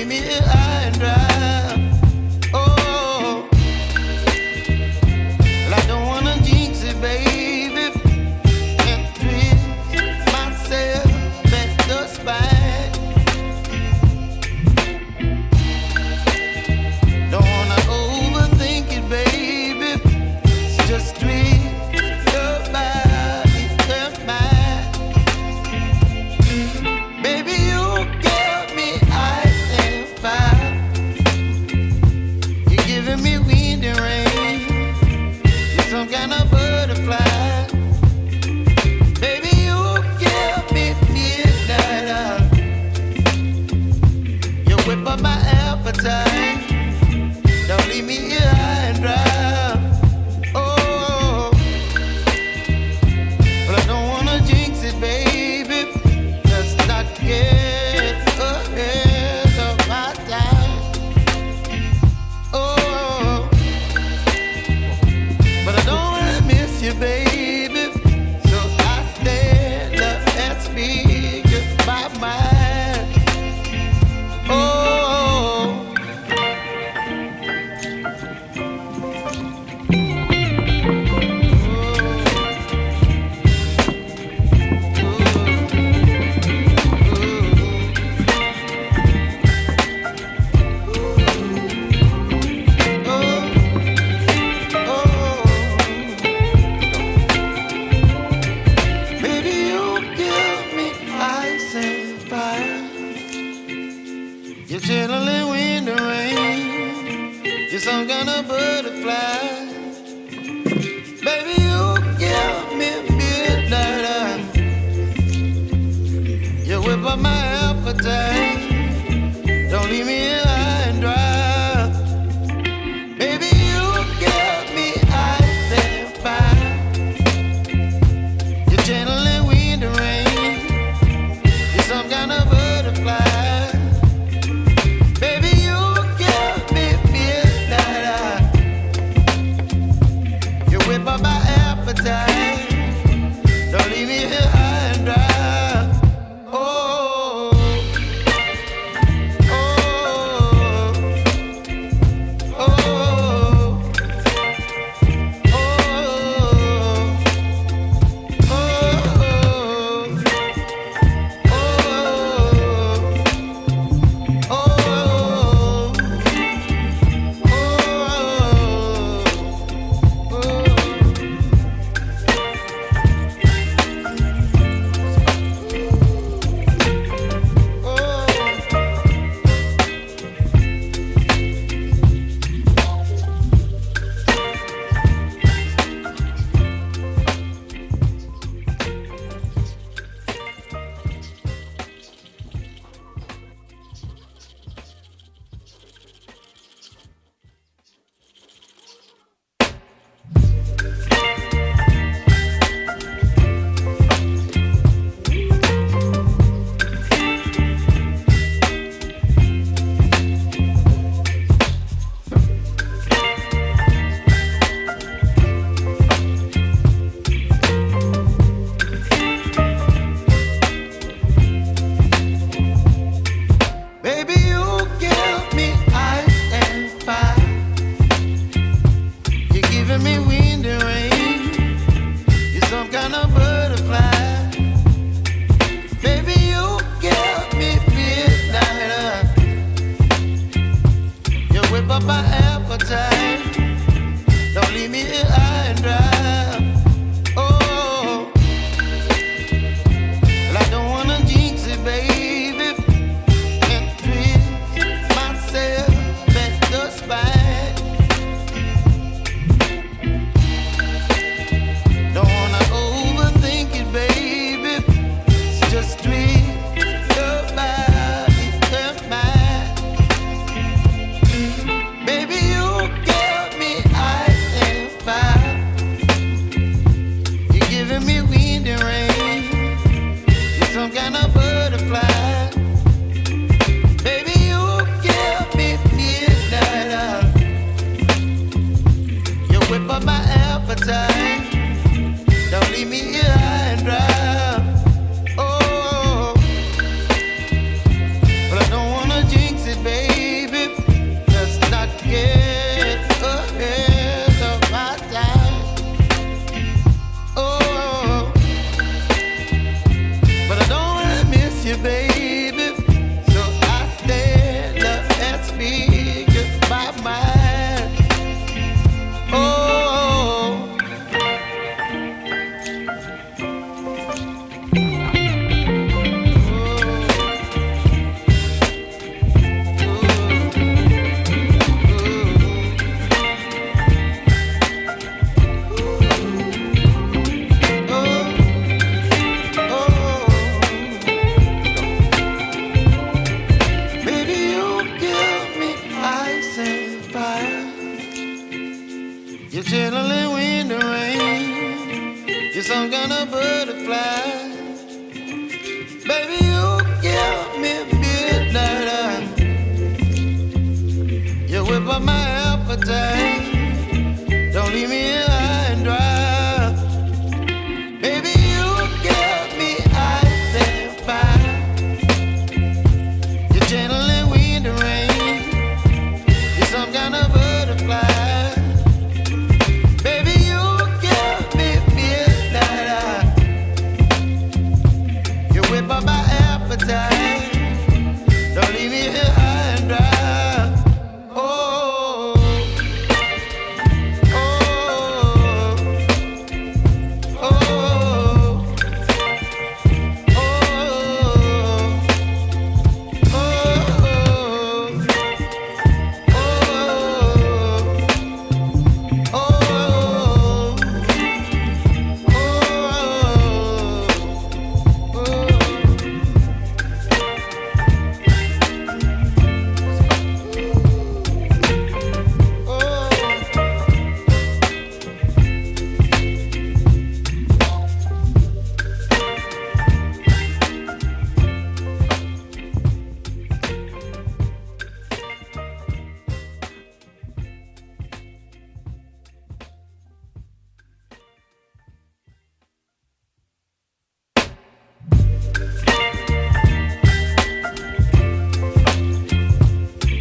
leave me here high and dry. Oh, well, I don't wanna jinx it, baby, and twist myself at the spine. Don't wanna overthink it, baby. It's just twist your body and mine. Baby, you give me ice and fire. You're giving me wind and rain. You're some kind of butterfly. Baby, you give me midnight oil. You whip up my appetite. Don't leave me here high and dry. Oh, but I don't wanna jinx it, baby. Let's not get ahead of my time. Oh, but I don't wanna miss you, baby. So I stand up and speak my mind. Oh. Baby, you give me ice and fire. You're chilling wind and rain. You're some kind of butterfly. Baby, you give me midnight oil. You whip up my appetite. Don't leave me here high and dry. Baby, you give me ice and fire. You're channeling wind and rain. You're some kind of butterfly. Baby, you give me midnight oil. You whip up my appetite. Don't leave me here high and dry. Oh. some kind of butterfly. Baby, you give me midnight. You whip up my appetite. Don't leave me here high and dry. Baby, you give me ice and fire. You're channeling wind and rain. You're some kind of butterfly. Baby, you give me midnight. You whip up my appetite. Don't leave me here.